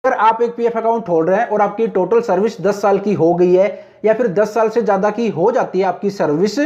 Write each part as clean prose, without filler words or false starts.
अगर आप एक पीएफ अकाउंट खोल रहे हैं और आपकी टोटल सर्विस 10 साल की हो गई है या फिर 10 साल से ज्यादा की हो जाती है आपकी सर्विस,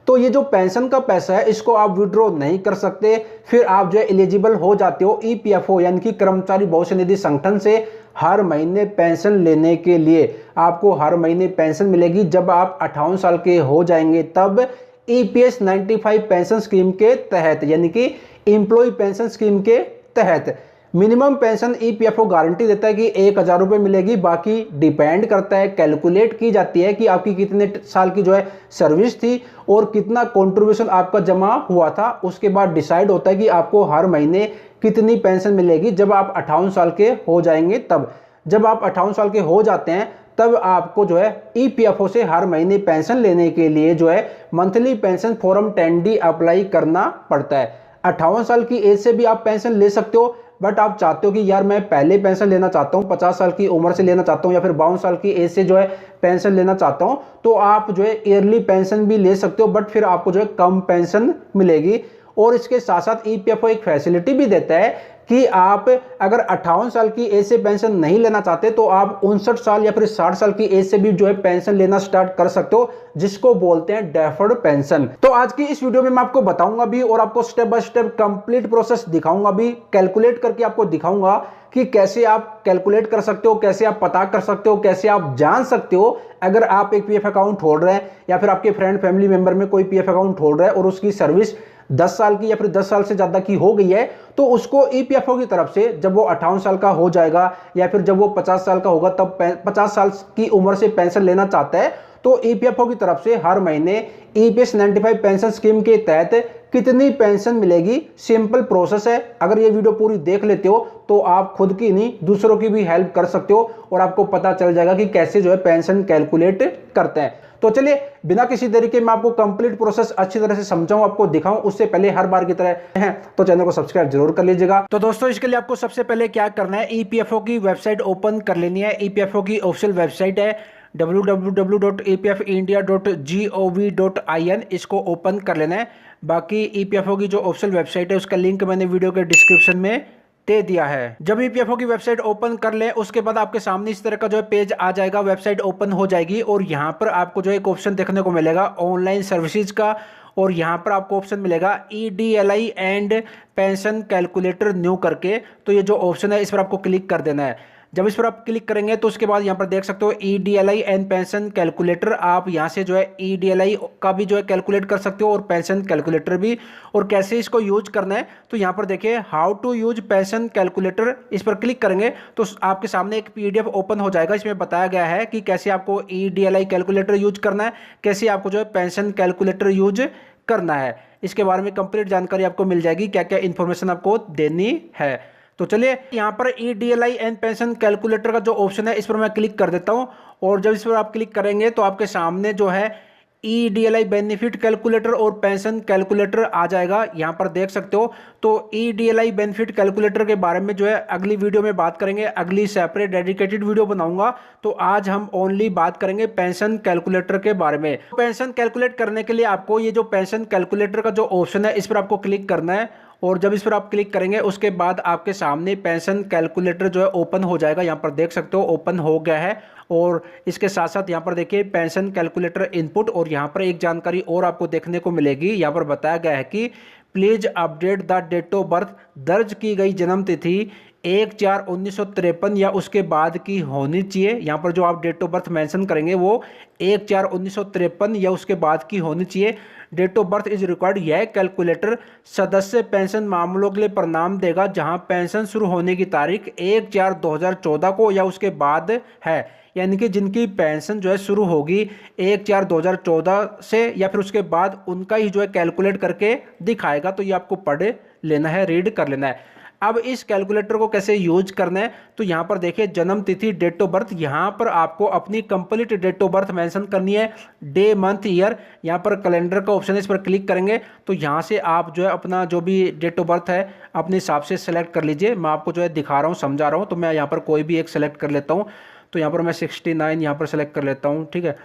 तो ये जो पेंशन का पैसा है इसको आप विड्रॉ नहीं कर सकते। फिर आप जो है एलिजिबल हो जाते हो ईपीएफओ यानी कि कर्मचारी भविष्य निधि संगठन से हर महीने पेंशन लेने के लिए। आपको हर महीने पेंशन मिलेगी जब आप 58 साल के हो जाएंगे, तब ईपीएस 95 पेंशन स्कीम के तहत यानी कि एम्प्लॉय पेंशन स्कीम के तहत। मिनिमम पेंशन ईपीएफओ गारंटी देता है कि 1000 रुपये मिलेगी, बाकी डिपेंड करता है, कैलकुलेट की जाती है कि आपकी कितने साल की जो है सर्विस थी और कितना कंट्रीब्यूशन आपका जमा हुआ था। उसके बाद डिसाइड होता है कि आपको हर महीने कितनी पेंशन मिलेगी जब आप 58 साल के हो जाएंगे। तब जब आप 58 साल के हो जाते हैं तब आपको जो है ईपीएफओ से हर महीने पेंशन लेने के लिए जो है monthly pension form 10D apply करना पड़ता है। 58 साल की एज से भी आप पेंशन ले सकते हो, बट आप चाहते हो कि यार मैं पहले पेंशन लेना चाहता हूँ, 50 साल की उम्र से लेना चाहता हूँ या फिर 52 साल की एज से जो है पेंशन लेना चाहता हूँ, तो आप जो है ईयरली पेंशन भी ले सकते हो, बट फिर आपको जो है कम पेंशन मिलेगी। और इसके साथ साथ ईपीएफओ एक फैसिलिटी भी देता है कि आप अगर 58 साल की एज से पेंशन नहीं लेना चाहते तो आप 59 साल या फिर 60 साल की एज से भी जो है पेंशन लेना स्टार्ट कर सकते हो, जिसको बोलते हैं डेफर्ड पेंशन। तो आज की इस वीडियो में मैं आपको बताऊंगा भी और आपको step by step complete process दिखाऊंगा भी, कैलकुलेट करके आपको दिखाऊंगा कि कैसे आप कैलकुलेट कर सकते हो, कैसे आप पता कर सकते हो, कैसे आप जान सकते हो अगर आप एक पीएफ अकाउंट खोल रहे हैं या फिर आपके फ्रेंड फैमिली मेंबर में कोई पीएफ अकाउंट खोल रहा है और उसकी सर्विस 10 साल की या फिर 10 साल से ज्यादा की हो गई है, तो उसको ईपीएफओ की तरफ से जब वो 58 साल का हो जाएगा या फिर जब वो 50 साल का होगा तब 50 साल की उम्र से पेंशन लेना चाहता है, तो ईपीएफओ की तरफ से हर महीने ईपीएस 95 पेंशन स्कीम के तहत कितनी पेंशन मिलेगी, सिंपल प्रोसेस है। अगर ये वीडियो पूरी देख लेते हो तो आप खुद की नहीं दूसरों की भी हेल्प कर सकते हो और आपको पता चल जाएगा कि कैसे जो है पेंशन कैलकुलेट करते हैं। तो चलिए बिना किसी देरी के मैं आपको कंप्लीट प्रोसेस अच्छी तरह से समझाऊं, आपको दिखाऊं, उससे पहले हर बार की तरह हैं तो चैनल को सब्सक्राइब जरूर कर लीजिएगा। तो दोस्तों इसके लिए आपको सबसे पहले क्या करना है, ईपीएफओ की वेबसाइट ओपन कर लेनी है। ईपीएफओ की ऑफिशियल वेबसाइट है www.epfindia.gov.in, इसको ओपन कर लेना है। बाकी ईपीएफओ की जो ऑफिशियल वेबसाइट है उसका लिंक मैंने वीडियो के डिस्क्रिप्शन में दे दिया है। जब ईपीएफओ की वेबसाइट ओपन कर ले उसके बाद आपके सामने इस तरह का जो है पेज आ जाएगा, वेबसाइट ओपन हो जाएगी और यहाँ पर आपको जो एक ऑप्शन देखने को मिलेगा ऑनलाइन सर्विसेज का, और यहाँ पर आपको ऑप्शन मिलेगा ईडीएलआई एंड पेंशन कैलकुलेटर न्यू करके। तो ये जो ऑप्शन है इस पर आपको क्लिक कर देना है। जब इस पर आप क्लिक करेंगे तो उसके बाद यहाँ पर देख सकते हो ईडीएलआई एंड पेंशन कैलकुलेटर। आप यहाँ से जो है ईडीएलआई का भी जो है कैलकुलेट कर सकते हो और पेंशन कैलकुलेटर भी। और कैसे इसको यूज करना है तो यहाँ पर देखिए how to use pension calculator, इस पर क्लिक करेंगे तो आपके सामने एक पीडीएफ ओपन हो जाएगा। इसमें बताया गया है कि कैसे आपको ईडीएलआई कैलकुलेटर यूज करना है, कैसे आपको जो है पेंशन कैलकुलेटर यूज करना है। इसके बारे में कंप्लीट जानकारी आपको मिल जाएगी, क्या क्या इंफॉर्मेशन आपको देनी है। तो चलिए यहाँ पर ईडीएलआई एंड पेंशन कैलकुलेटर का जो ऑप्शन है इस पर मैं क्लिक कर देता हूँ। और जब इस पर आप क्लिक करेंगे तो आपके सामने जो है ईडीएलआई बेनिफिट कैलकुलेटर और पेंशन कैलकुलेटर आ जाएगा, यहाँ पर देख सकते हो। तो ईडीएलआई बेनिफिट कैलकुलेटर के बारे में जो है अगली वीडियो में बात करेंगे, अगली सेपरेट डेडिकेटेड वीडियो बनाऊंगा। तो आज हम ओनली बात करेंगे पेंशन कैलकुलेटर के बारे में। पेंशन कैलकुलेट करने के लिए आपको ये जो पेंशन कैलकुलेटर का जो ऑप्शन है इस पर आपको क्लिक करना है। और जब इस पर आप क्लिक करेंगे उसके बाद आपके सामने पेंशन कैलकुलेटर जो है ओपन हो जाएगा, यहाँ पर देख सकते हो ओपन हो गया है। और इसके साथ साथ यहाँ पर देखिए पेंशन कैलकुलेटर इनपुट, और यहाँ पर एक जानकारी और आपको देखने को मिलेगी। यहाँ पर बताया गया है कि please update the date of birth, दर्ज की गई जन्म तिथि 1/4/1953 या उसके बाद की होनी चाहिए। यहाँ पर जो आप डेट ऑफ बर्थ मेंशन करेंगे वो 1/4/1953 या उसके बाद की होनी चाहिए। Date of birth is required. यह कैलकुलेटर सदस्य पेंशन मामलों के लिए परिणाम देगा जहां पेंशन शुरू होने की तारीख 1/4/2014 को या उसके बाद है, यानी कि जिनकी पेंशन जो है शुरू होगी 1/4/2014 से या फिर उसके बाद उनका ही जो है कैलकुलेट करके दिखाएगा। तो ये आपको पढ़ लेना है, रीड कर लेना है। अब इस कैलकुलेटर को कैसे यूज करना है तो यहाँ पर देखिए जन्म तिथि डेट ऑफ बर्थ, यहाँ पर आपको अपनी complete date of birth mention करनी है, डे मंथ ईयर। यहाँ पर कैलेंडर का ऑप्शन है, इस पर क्लिक करेंगे तो यहाँ से आप जो है अपना जो भी डेट ऑफ बर्थ है अपने हिसाब से सेलेक्ट कर लीजिए। मैं आपको जो है दिखा रहा हूँ, समझा रहा हूँ, तो मैं यहाँ पर कोई भी एक सेलेक्ट कर लेता हूँ। तो यहाँ पर मैं 69 यहाँ पर सेलेक्ट कर लेता हूँ, ठीक है।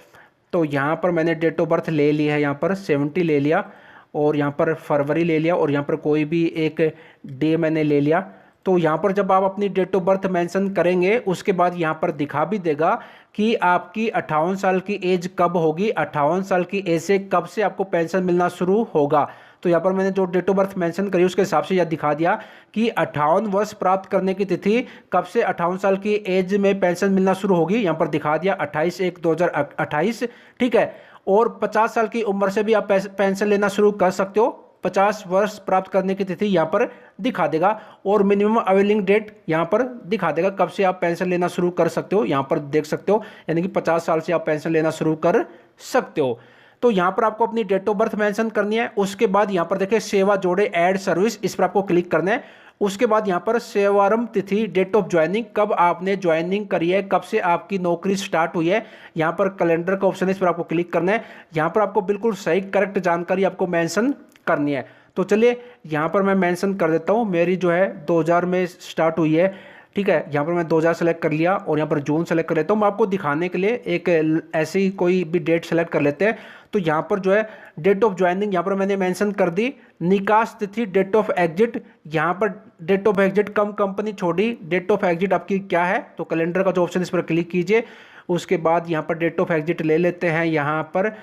तो यहाँ पर मैंने डेट ऑफ बर्थ ले ली है, यहाँ पर 70 ले लिया और यहाँ पर फरवरी ले लिया और यहाँ पर कोई भी एक डे मैंने ले लिया। तो यहाँ पर जब आप अपनी डेट ऑफ बर्थ मेंशन करेंगे उसके बाद यहाँ पर दिखा भी देगा कि आपकी 58 साल की एज कब होगी, 58 साल की एज से कब से आपको पेंशन मिलना शुरू होगा। तो यहाँ पर मैंने जो डेट ऑफ बर्थ मेंशन करी उसके हिसाब से यह दिखा दिया कि 58 वर्ष प्राप्त करने की तिथि कब से 58 साल की एज में पेंशन मिलना शुरू होगी, यहाँ पर दिखा दिया 28/1/2028। ठीक है, और 50 साल की उम्र से भी आप पेंशन लेना शुरू कर सकते हो। 50 वर्ष प्राप्त करने की तिथि यहाँ पर दिखा देगा और मिनिमम अवेलिंग डेट यहाँ पर दिखा देगा कब से आप पेंशन लेना शुरू कर सकते हो। यहाँ पर देख सकते हो, यानी कि 50 साल से आप पेंशन लेना शुरू कर सकते हो। तो यहाँ पर आपको अपनी डेट ऑफ बर्थ मेंशन करनी है। उसके बाद यहाँ पर देखिए सेवा जोड़े ऐड सर्विस, इस पर आपको क्लिक करना है। उसके बाद यहाँ पर सेवारंभ तिथि, डेट ऑफ ज्वाइनिंग, कब आपने ज्वाइनिंग करी है, कब से आपकी नौकरी स्टार्ट हुई है। यहाँ पर कैलेंडर का ऑप्शन है, इस पर आपको क्लिक करना है। यहाँ पर आपको बिल्कुल सही करेक्ट जानकारी आपको मेंशन करनी है। तो चलिए यहाँ पर मैं मेंशन कर देता हूँ, मेरी जो है 2000 में स्टार्ट हुई है। ठीक है, यहाँ पर मैं 2000 सेलेक्ट कर लिया और यहाँ पर जून सेलेक्ट कर लेता हूँ। मैं आपको दिखाने के लिए एक ऐसी कोई भी डेट सेलेक्ट कर लेते हैं। तो यहाँ पर जो है डेट ऑफ ज्वाइनिंग यहाँ पर मैंने मेंशन कर दी। निकास तिथि, डेट ऑफ एग्जिट, यहाँ पर डेट ऑफ एग्जिट कम कंपनी छोड़ी, डेट ऑफ एग्जिट आपकी क्या है। तो कैलेंडर का जो ऑप्शन इस पर क्लिक कीजिए। उसके बाद यहाँ पर डेट ऑफ एग्जिट ले लेते हैं यहाँ पर।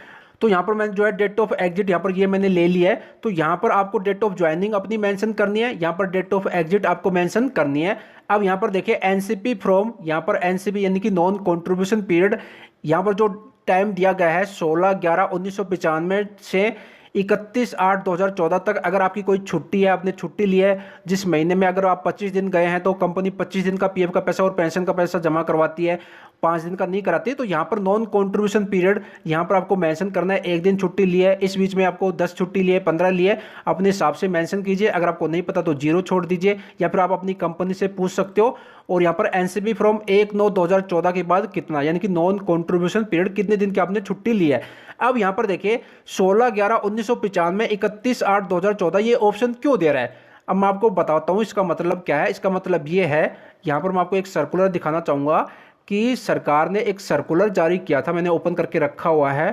तो यहाँ पर मैंने जो है डेट ऑफ एग्जिट यहाँ पर ये मैंने ले लिया है। तो यहाँ पर आपको डेट ऑफ ज्वाइनिंग अपनी मेंशन करनी है, यहाँ पर डेट ऑफ एग्जिट आपको मेंशन करनी है। अब यहाँ पर देखिए एनसीपी फ्रॉम, यहाँ पर एनसीपी यानी कि नॉन कंट्रीब्यूशन पीरियड, यहाँ पर जो टाइम दिया गया है 16/11/1995 से 31/8/2014 तक। अगर आपकी कोई छुट्टी है, आपने छुट्टी ली है जिस महीने में, अगर आप 25 दिन गए हैं तो कंपनी 25 दिन का पीएफ का पैसा और पेंशन का पैसा जमा करवाती है, 5 दिन का नहीं कराती है। तो यहाँ पर नॉन कंट्रीब्यूशन पीरियड यहाँ पर आपको मेंशन करना है। 1 दिन छुट्टी ली है, इस बीच में आपको 10 छुट्टी ली है, 15 ली है, अपने हिसाब से मेंशन कीजिए। अगर आपको नहीं पता तो 0 छोड़ दीजिए, या फिर आप अपनी कंपनी से पूछ सकते हो। और यहाँ पर एनसीबी फ्रॉम 1/9/2014 के बाद कितना, यानी कि नॉन कंट्रीब्यूशन पीरियड कितने दिन की आपने छुट्टी ली है। अब यहाँ पर देखिए 16/11/1995, 31/8/2014 ये ऑप्शन क्यों दे रहा है। अब मैं आपको बताता हूँ इसका मतलब क्या है। इसका मतलब ये है, यहाँ पर मैं आपको एक सर्कुलर दिखाना चाहूँगा कि सरकार ने एक सर्कुलर जारी किया था, मैंने ओपन करके रखा हुआ है।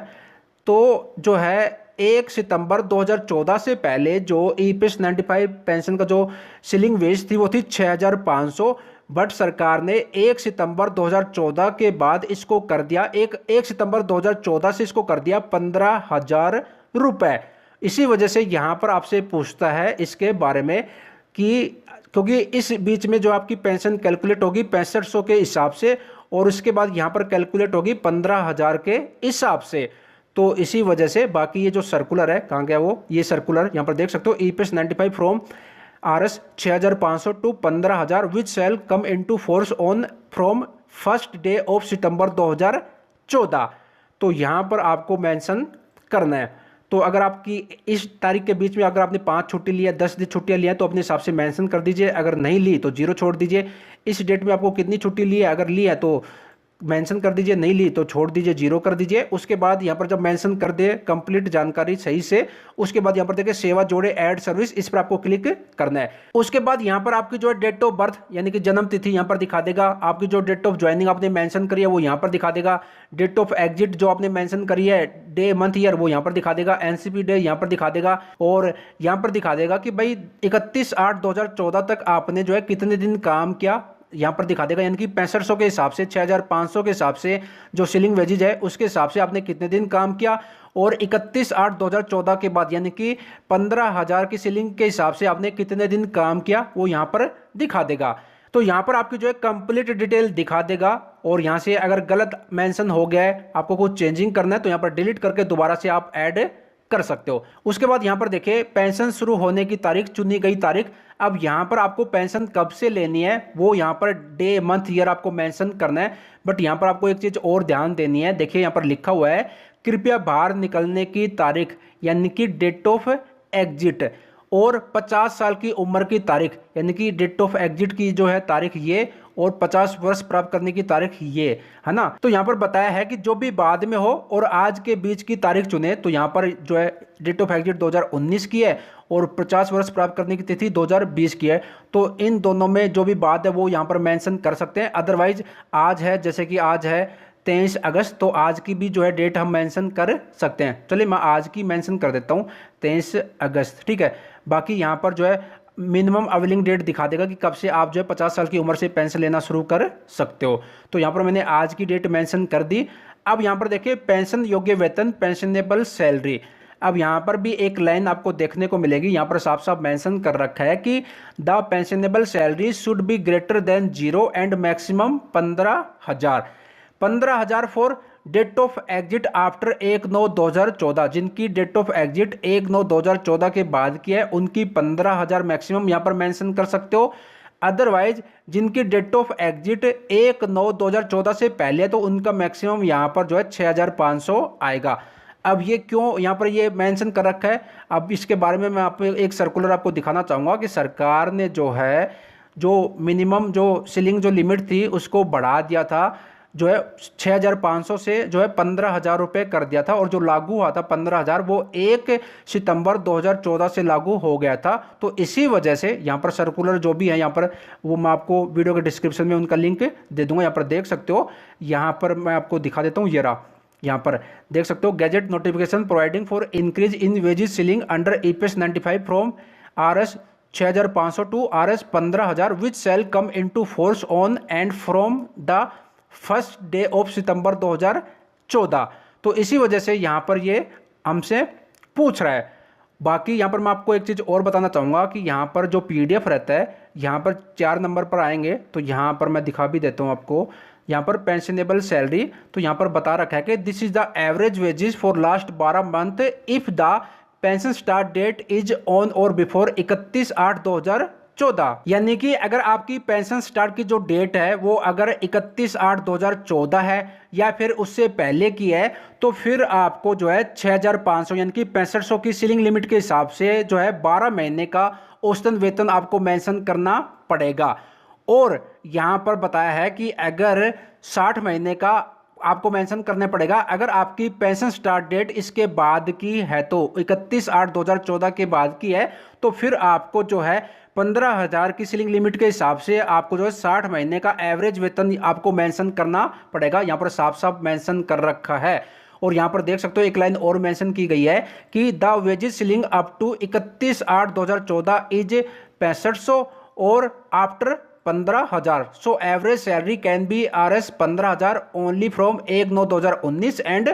तो जो है 1 सितंबर 2014 से पहले जो ईपीएस 95 पेंशन का जो सीलिंग वेज थी वो थी 6500, बट सरकार ने 1 सितंबर 2014 के बाद इसको कर दिया, 1 सितंबर 2014 से इसको कर दिया 15,000 रुपए। इसी वजह से यहाँ पर आपसे पूछता है इसके बारे में कि क्योंकि इस बीच में जो आपकी पेंशन कैलकुलेट होगी 6500 के हिसाब से, और उसके बाद यहाँ पर कैलकुलेट होगी 15,000 के हिसाब से। तो इसी वजह से बाकी ये जो सर्कुलर है, कहाँ गया वो, ये सर्कुलर यहाँ पर देख सकते हो, EPS 95 from RS 6500 to 15,000 which shall come into force on from first day of September 2014। तो यहाँ पर आपको मेंशन करना है। तो अगर आपकी इस तारीख के बीच में अगर आपने 5 छुट्टी ली है, 10 दिन छुट्टियां ली हैं, तो अपने हिसाब से मेंशन कर दीजिए। अगर नहीं ली तो 0 छोड़ दीजिए। इस डेट में आपको कितनी छुट्टी ली है, अगर ली है तो मेंशन कर दीजिए, नहीं ली तो छोड़ दीजिए, 0 कर दीजिए। उसके बाद यहाँ पर जब मेंशन कर दे कंप्लीट जानकारी सही से, उसके बाद यहाँ पर देखिए सेवा जोड़े ऐड सर्विस, इस पर आपको क्लिक करना है। उसके बाद यहाँ पर आपकी जो है डेट ऑफ बर्थ यानी कि जन्म तिथि यहाँ पर दिखा देगा। आपकी जो डेट ऑफ ज्वाइनिंग आपने मेंशन करी है वो यहाँ पर दिखा देगा। डेट ऑफ एग्जिट जो आपने मेंशन करी है, डे मंथ ईयर, वो यहाँ पर दिखा देगा। एनसीपी डे यहाँ पर दिखा देगा, और यहाँ पर दिखा देगा कि भाई 31/8/2014 तक आपने जो है कितने दिन काम किया, यहाँ पर दिखा देगा। यानी कि 6500 के हिसाब से, 6500 के हिसाब से जो सीलिंग वेजेज है उसके हिसाब से आपने कितने दिन काम किया, और 31/8/2014 के बाद यानी कि 15,000 की सीलिंग के हिसाब से आपने कितने दिन काम किया, वो यहाँ पर दिखा देगा। तो यहाँ पर आपकी जो है कंप्लीट डिटेल दिखा देगा। और यहाँ से अगर गलत मेंशन हो गया है, आपको कुछ चेंजिंग करना है, तो यहाँ पर डिलीट करके दोबारा से आप ऐड कर सकते हो। उसके बाद यहाँ पर देखिए पेंशन शुरू होने की तारीख, चुनी गई तारीख। अब यहाँ पर आपको पेंशन कब से लेनी है वो यहाँ पर डे मंथ ईयर आपको मेंशन करना है। बट यहाँ पर आपको एक चीज और ध्यान देनी है, देखिए यहाँ पर लिखा हुआ है कृपया बाहर निकलने की तारीख यानी कि डेट ऑफ एग्जिट, और 50 साल की उम्र की तारीख यानी कि डेट ऑफ एग्जिट की जो है तारीख ये, और 50 वर्ष प्राप्त करने की तारीख ये है ना। तो यहाँ पर बताया है कि जो भी बाद में हो और आज के बीच की तारीख चुने। तो यहाँ पर जो है डेट ऑफ एग्जिट 2019 की है और 50 वर्ष प्राप्त करने की तिथि 2020 की है। तो इन दोनों में जो भी बात है वो यहाँ पर मेंशन कर सकते हैं। अदरवाइज आज है, जैसे कि आज है 23 अगस्त, तो आज की भी जो है डेट हम मेंशन कर सकते हैं। चलिए मैं आज की मेंशन कर देता हूँ 23 अगस्त, ठीक है। बाकी यहाँ पर जो है मिनिमम अवेलिंग डेट दिखा देगा कि कब से आप जो है 50 साल की उम्र से पेंशन लेना शुरू कर सकते हो। तो यहाँ पर मैंने आज की डेट मेंशन कर दी। अब यहाँ पर देखिए पेंशन योग्य वेतन, पेंशनेबल सैलरी। अब यहाँ पर भी एक लाइन आपको देखने को मिलेगी, यहाँ पर साफ साफ मेंशन कर रखा है कि the pensionable salary should be greater than 0 and maximum 15,000। 15,000 for date of exit after 1/9/2014, जिनकी डेट ऑफ एग्जिट 1/9/2014 के बाद की है उनकी 15,000 मैक्सिमम यहाँ पर मेंशन कर सकते हो। अदरवाइज जिनकी डेट ऑफ एग्जिट 1/9/2014 से पहले है तो उनका मैक्सिमम यहाँ पर जो है 6,500 आएगा। अब ये क्यों यहाँ पर ये मेंशन कर रखा है, अब इसके बारे में मैं आपको एक सर्कुलर आपको दिखाना चाहूँगा कि सरकार ने जो है जो मिनिमम जो सीलिंग जो लिमिट थी उसको बढ़ा दिया था, जो है 6,500 से जो है 15,000 रुपये कर दिया था, और जो लागू हुआ था 15,000 वो 1 सितंबर 2014 से लागू हो गया था। तो इसी वजह से यहाँ पर सर्कुलर जो भी है यहाँ पर वो मैं आपको वीडियो के डिस्क्रिप्शन में उनका लिंक दे दूंगा, यहाँ पर देख सकते हो। यहाँ पर मैं आपको दिखा देता हूँ, ये रहा, यहाँ पर देख सकते हो gazette notification providing for increase in wages ceiling under EPS 95 from RS 6,500 to RS 15,000 which shall come into force on and from the first day of September 2014। तो इसी वजह से यहाँ पर ये हमसे पूछ रहा है। बाकी यहाँ पर मैं आपको एक चीज़ और बताना चाहूँगा कि यहाँ पर जो PDF रहता है, यहाँ पर 4 नंबर पर आएंगे तो यहाँ पर मैं दिखा भी देता हूँ आपको। यहाँ पर पेंशनेबल सैलरी, तो यहाँ पर बता रखा है कि this is the average wages for last 12 month if the pension start date is on or before 31/8/2014। यानी कि अगर आपकी पेंशन स्टार्ट की जो डेट है वो अगर 31/8/2014 है या फिर उससे पहले की है तो फिर आपको जो है 6,500 यानी कि 6500 की सीलिंग लिमिट के हिसाब से जो है 12 महीने का औसतन वेतन आपको मेंशन करना पड़ेगा। और यहाँ पर बताया है कि अगर 60 महीने का आपको मेंशन करने पड़ेगा अगर आपकी पेंशन स्टार्ट डेट इसके बाद की है, तो 31/8/2014 के बाद की है तो फिर आपको जो है 15,000 की सीलिंग लिमिट के हिसाब से आपको जो है 60 महीने का एवरेज वेतन आपको मेंशन करना पड़ेगा। यहाँ पर साफ साफ मेंशन कर रखा है। और यहाँ पर देख सकते हो एक लाइन और मेंशन की गई है कि the wages ceiling up to 31/8/2014 is 6500 और after 15,000 so average salary can be RS 15,000 only from 1/9/2019 and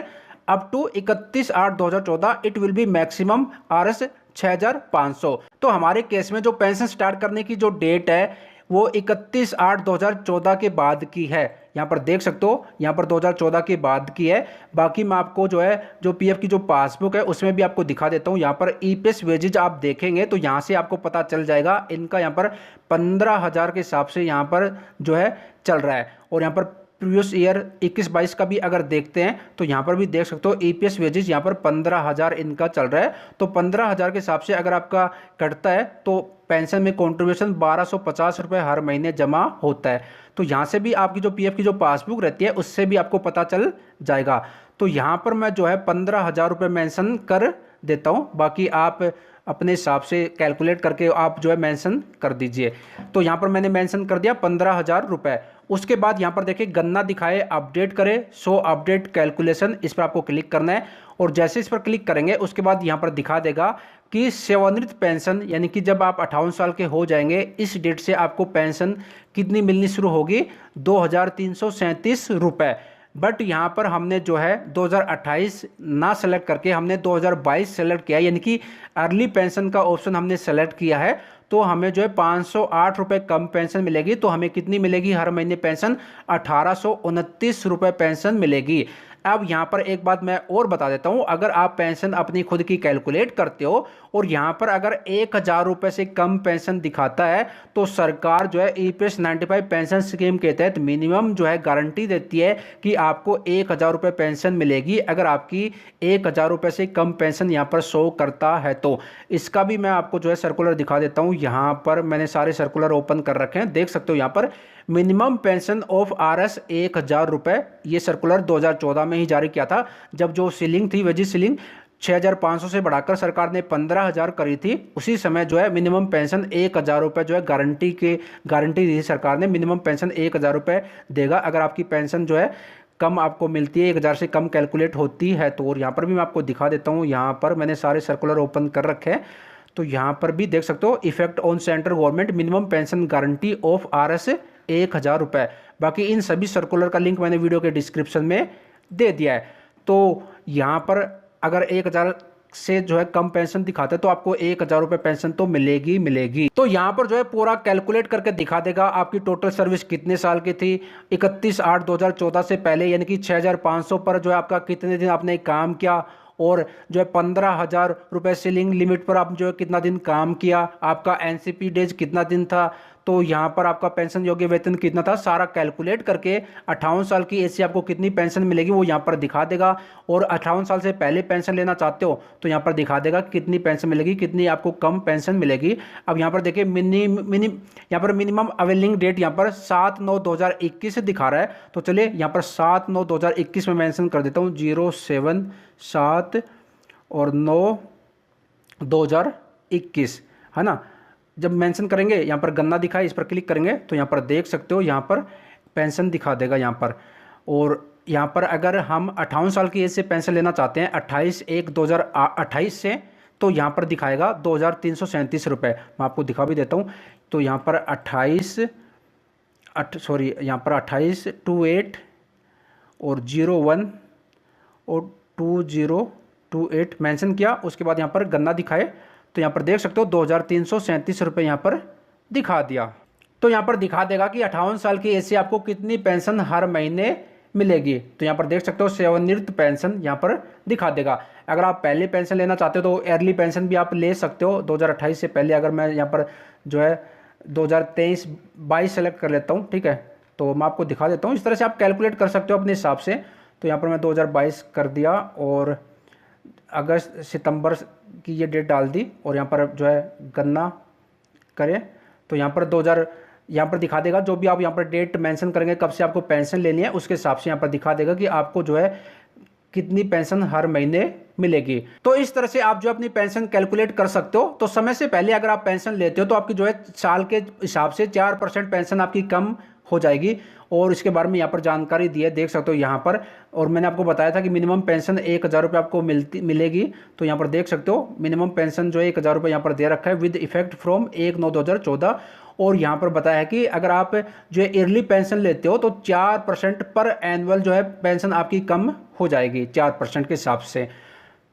up to 31/8/2014 it will be maximum RS 6,500। तो हमारे केस में जो पेंशन स्टार्ट करने की जो डेट है वो 31/8/2014 के बाद की है। यहाँ पर देख सकते हो यहाँ पर 2014 के बाद की है। बाकी मैं आपको जो है जो PF की जो पासबुक है उसमें भी आपको दिखा देता हूँ। यहाँ पर EPS वेजेज आप देखेंगे तो यहाँ से आपको पता चल जाएगा इनका यहाँ पर 15,000 के हिसाब से यहाँ पर जो है चल रहा है। और यहाँ पर प्रीवियस ईयर 21-22 का भी अगर देखते हैं तो यहाँ पर भी देख सकते हो EPS वेजेज यहाँ पर 15,000 इनका चल रहा है। तो 15,000 के हिसाब से अगर आपका कटता है तो पेंशन में कॉन्ट्रीब्यूशन 1,250 रुपये हर महीने जमा होता है। तो यहाँ से भी आपकी जो PF की जो पासबुक रहती है उससे भी आपको पता चल जाएगा। तो यहाँ पर मैं जो है 15,000 रुपये मेंशन कर देता हूँ, बाकी आप अपने हिसाब से कैलकुलेट करके आप जो है मेंशन कर दीजिए। तो यहाँ पर मैंने मेंशन कर दिया 15,000 रुपये। उसके बाद यहाँ पर देखिए गन्ना दिखाए अपडेट करें, सो अपडेट कैलकुलेशन, इस पर आपको क्लिक करना है। और जैसे इस पर क्लिक करेंगे उसके बाद यहाँ पर दिखा देगा कि सेवानिवृत्त पेंशन यानी कि जब आप 58 साल के हो जाएंगे इस डेट से आपको पेंशन कितनी मिलनी शुरू होगी, 2,337 रुपये। बट यहाँ पर हमने जो है 2028 ना सेलेक्ट करके हमने 2022 सेलेक्ट किया, यानी कि अर्ली पेंशन का ऑप्शन हमने सेलेक्ट किया है। तो हमें जो है 508 रुपये कम पेंशन मिलेगी। तो हमें कितनी मिलेगी हर महीने पेंशन, 1,829 रुपये पेंशन मिलेगी। अब यहाँ पर एक बात मैं और बता देता हूँ, अगर आप पेंशन अपनी खुद की कैलकुलेट करते हो और यहाँ पर अगर 1,000 रुपये से कम पेंशन दिखाता है तो सरकार जो है EPS 95 पेंशन स्कीम के तहत मिनिमम जो है गारंटी देती है कि आपको 1,000 रुपये पेंशन मिलेगी अगर आपकी 1,000 रुपये से कम पेंशन यहाँ पर शो करता है। तो इसका भी मैं आपको जो है सर्कुलर दिखा देता हूँ। यहाँ पर मैंने सारे सर्कुलर ओपन कर रखे हैं, देख सकते हो यहाँ पर मिनिमम पेंशन ऑफ RS 1,000 रुपये, ये सर्कुलर 2014 में ही जारी किया था जब जो सीलिंग थी वेजेस सीलिंग 6,500 से बढ़ाकर सरकार ने 15,000 करी थी। उसी समय जो है मिनिमम पेंशन 1,000 रुपये जो है गारंटी दी सरकार ने, मिनिमम पेंशन 1,000 रुपये देगा अगर आपकी पेंशन जो है कम आपको मिलती है, 1,000 से कम कैलकुलेट होती है। तो और यहाँ पर भी मैं आपको दिखा देता हूँ, यहाँ पर मैंने सारे सर्कुलर ओपन कर रखे हैं। तो यहाँ पर भी देख सकते हो effect on central government minimum pension guarantee of RS 1000 रुपये। बाकी इन सभी सर्कुलर का लिंक मैंने वीडियो के डिस्क्रिप्शन में दे दिया है। तो यहाँ पर अगर 1000 से जो है कम पेंशन दिखाते हैं तो आपको 1000 रुपये पेंशन तो मिलेगी। तो यहाँ पर जो है पूरा कैलकुलेट करके दिखा देगा आपकी टोटल सर्विस कितने साल की थी 31/8/2014 से पहले, यानी कि 6500 पर जो है आपका कितने दिन आपने काम किया, और जो है 15,000 रुपये सीलिंग लिमिट पर आप जो है कितना दिन काम किया, आपका NCP डेज कितना दिन था, तो यहाँ पर आपका पेंशन योग्य वेतन कितना था, सारा कैलकुलेट करके 58 साल की एज से आपको कितनी पेंशन मिलेगी वो यहाँ पर दिखा देगा। और 58 साल से पहले पेंशन लेना चाहते हो तो यहाँ पर दिखा देगा कितनी पेंशन मिलेगी, कितनी आपको कम पेंशन मिलेगी। अब यहाँ पर देखिए यहाँ पर मिनिमम अवेलिंग डेट यहाँ पर 7/9/2021 से दिखा रहा है। तो चलिए यहाँ पर 7/9/2021 में मेंशन कर देता हूँ, 07 7 और 9/2021 है ना। जब मेंशन करेंगे यहाँ पर गन्ना दिखा है, इस पर क्लिक करेंगे तो यहाँ पर देख सकते हो यहाँ पर पेंशन दिखा देगा यहाँ पर। और यहाँ पर अगर हम 58 साल की एज से पेंशन लेना चाहते हैं 28/1/2028 से, तो यहाँ पर दिखाएगा 2337 रुपये। मैं आपको दिखा भी देता हूँ। तो यहाँ पर 28/28 और 01 और 2028 मेंशन किया। उसके बाद यहाँ पर गन्ना दिखाए तो यहाँ पर देख सकते हो 2337 रुपये यहाँ पर दिखा दिया। तो यहाँ पर दिखा देगा कि 58 साल की एज से आपको कितनी पेंशन हर महीने मिलेगी। तो यहाँ पर देख सकते हो सेवानिवृत्त पेंशन यहाँ पर दिखा देगा। अगर आप पहले पेंशन लेना चाहते हो तो अर्ली पेंशन भी आप ले सकते हो 2028 से पहले। अगर मैं यहाँ पर जो है 2023-22 सेलेक्ट कर लेता हूँ, ठीक है, तो मैं आपको दिखा देता हूँ। इस तरह से आप कैलकुलेट कर सकते हो अपने हिसाब से। तो यहाँ पर मैं 2022 कर दिया और अगस्त सितंबर की ये डेट डाल दी, और यहाँ पर जो है गन्ना करें तो यहाँ पर 2000 यहाँ पर दिखा देगा। जो भी आप यहाँ पर डेट मेंशन करेंगे कब से आपको पेंशन लेनी है, उसके हिसाब से यहाँ पर दिखा देगा कि आपको जो है कितनी पेंशन हर महीने मिलेगी। तो इस तरह से आप जो अपनी पेंशन कैलकुलेट कर सकते हो। तो समय से पहले अगर आप पेंशन लेते हो तो आपकी जो है साल के हिसाब से 4% पेंशन आपकी कम हो जाएगी। और इसके बारे में यहाँ पर जानकारी दी है, देख सकते हो यहाँ पर। और मैंने आपको बताया था कि मिनिमम पेंशन 1000 रुपये आपको मिलेगी। तो यहाँ पर देख सकते हो मिनिमम पेंशन जो है 1000 रुपये यहाँ पर दे रखा है विद इफेक्ट फ्रॉम 1/9/2014। और यहाँ पर बताया है कि अगर आप जो है ईयरली पेंशन लेते हो तो 4% पर एनुअल जो है पेंशन आपकी कम हो जाएगी 4% के हिसाब से।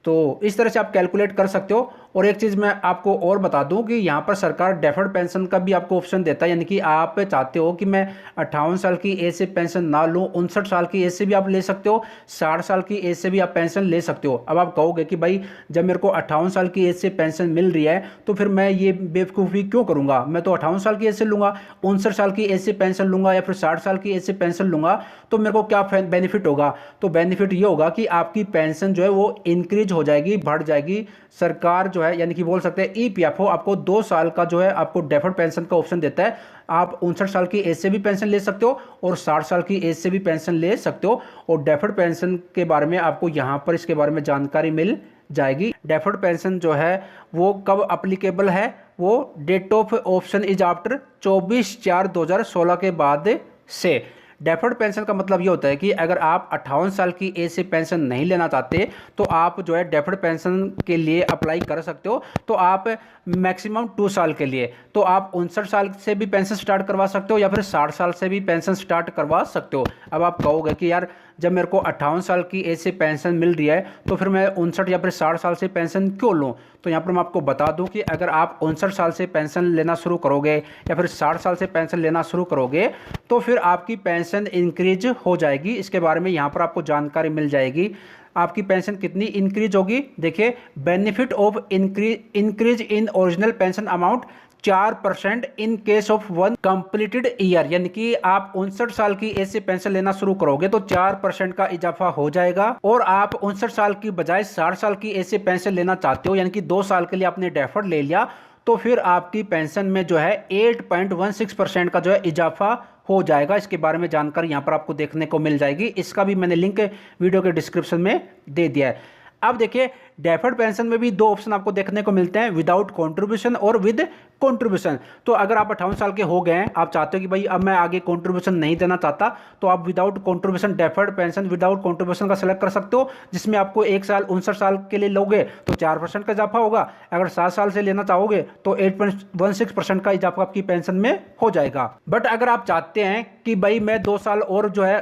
तो इस तरह से आप कैलकुलेट कर सकते हो। और एक चीज़ मैं आपको और बता दूं कि यहाँ पर सरकार डेफर्ड पेंशन का भी आपको ऑप्शन देता है, यानी कि आप चाहते हो कि मैं 58 साल की एज से पेंशन ना लूँ, 59 साल की एज से भी आप ले सकते हो, 60 साल की एज से भी आप पेंशन ले सकते हो। अब आप कहोगे कि भाई जब मेरे को 58 साल की एज से पेंशन मिल रही है तो फिर मैं ये बेवकूफ़ी क्यों करूँगा, मैं तो 58 साल की एज से लूँगा, 59 साल की एज से पेंशन लूँगा या फिर 60 साल की एज से पेंशन लूँगा, तो मेरे को क्या बेनिफिट होगा। तो बेनिफिट ये होगा कि आपकी पेंशन जो है वो इंक्रीज हो जाएगी, बढ़ जाएगी। सरकार जो है यानी कि बोल सकते हैं EPFO आपको 2 साल का जो है आपको डेफर्ड पेंशन का ऑप्शन देता है। आप 59 साल की एज से भी पेंशन ले सकते हो और 60 साल की एज से भी पेंशन ले सकते हो। और डेफर्ड पेंशन के बारे में आपको यहाँ पर इसके बारे में जानकारी मिल जाएगी। डेफर्ड पेंशन जो है वो कब अप्लीकेबल है, वो date of option is after 24/4/2016 के बाद से। डेफर्ड पेंशन का मतलब ये होता है कि अगर आप 58 साल की एज से पेंशन नहीं लेना चाहते तो आप जो है डेफर्ड पेंशन के लिए अप्लाई कर सकते हो। तो आप मैक्सिमम 2 साल के लिए तो आप 59 साल से भी पेंशन स्टार्ट करवा सकते हो या फिर 60 साल से भी पेंशन स्टार्ट करवा सकते हो। अब आप कहोगे कि यार जब मेरे को 58 साल की एज से पेंशन मिल रही है तो फिर मैं 59 या फिर 60 साल से पेंशन क्यों लूँ। तो यहाँ पर मैं आपको बता दूँ कि अगर आप 59 साल से पेंशन लेना शुरू करोगे या फिर 60 साल से पेंशन लेना शुरू करोगे तो फिर आपकी पेंशन इंक्रीज हो जाएगी। इसके बारे में यहाँ पर आपको जानकारी मिल जाएगी। आपकी पेंशन कितनी इंक्रीज होगी, देखिए benefit of increase in original pension amount 4% in case of 1 completed year, यानी कि आप 59 साल की एज से पेंशन लेना शुरू करोगे तो 4% का इजाफा हो जाएगा। और आप 59 साल की बजाय 60 साल की एज से पेंशन लेना चाहते हो यानी कि 2 साल के लिए आपने डेफर्ड ले लिया तो फिर आपकी पेंशन में जो है 8.16% का जो है इजाफा हो जाएगा। इसके बारे में जानकारी यहाँ पर आपको देखने को मिल जाएगी। इसका भी मैंने लिंक वीडियो के डिस्क्रिप्शन में दे दिया है। अब देखिए डेफर्ड पेंशन में भी दो ऑप्शन आपको देखने को मिलते हैं, विदाउट कंट्रीब्यूशन और विद कंट्रीब्यूशन। तो अगर आप 58 साल के हो गए हैं, आप चाहते हो कि भाई अब मैं आगे कंट्रीब्यूशन नहीं देना चाहता, तो आप without contribution deferred pension without contribution का सेलेक्ट कर सकते हो, जिसमें आपको 1 साल 59 साल के लिए लोगे तो 4% का इजाफा होगा। अगर 7 साल से लेना चाहोगे तो 8.16% का इजाफा आपकी पेंशन में हो जाएगा। बट अगर आप चाहते हैं कि भाई मैं 2 साल और जो है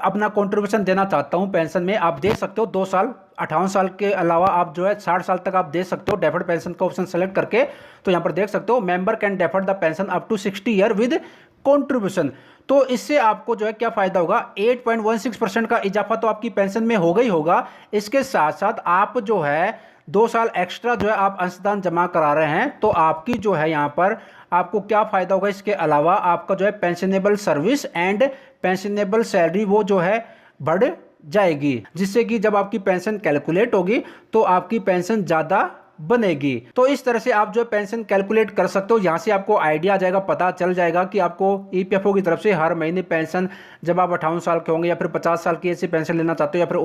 अपना कंट्रीब्यूशन देना चाहता हूं पेंशन में, आप दे सकते हो 2 साल। 58 साल के अलावा आप जो है 60 साल तक आप दे सकते हो डेफर्ड पेंशन का ऑप्शन सेलेक्ट करके। तो यहां पर देख सकते हो member can defer the pension up to 60 year with contribution. तो इससे आपको जो है क्या फायदा होगा, 8.16% का इजाफा तो आपकी पेंशन में होगा ही होगा। इसके साथ साथ आप जो है 2 साल एक्स्ट्रा जो है आप अंशदान जमा करा रहे हैं, तो आपकी जो है यहाँ पर आपको क्या फायदा होगा, इसके अलावा आपका जो है pensionable service and pensionable salary वो जो है बढ़ जाएगी, जिससे कि जब आपकी पेंशन कैलकुलेट होगी तो आपकी पेंशन ज़्यादा बनेगी। तो इस तरह से आप जो पेंशन कैलकुलेट कर सकते हो। यहाँ से आपको आइडिया आ जाएगा, पता चल जाएगा कि आपको ईपीएफओ की तरफ से हर महीने पेंशन, जब आप 58 साल के होंगे या फिर 50 साल की एज से पेंशन लेना चाहते हो या फिर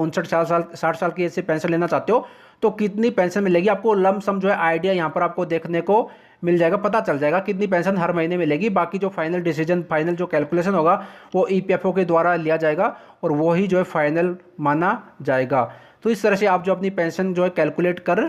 60 साल की एज से पेंशन लेना चाहते हो, तो कितनी पेंशन मिलेगी आपको लम सम जो है आइडिया यहाँ पर आपको देखने को मिल जाएगा, पता चल जाएगा कितनी पेंशन हर महीने मिलेगी। बाकी जो फाइनल डिसीजन, फाइनल जो कैलकुलेशन होगा वो ईपीएफओ के द्वारा लिया जाएगा और वही जो है फाइनल माना जाएगा। तो इस तरह से आप जो अपनी पेंशन जो है कैलकुलेट कर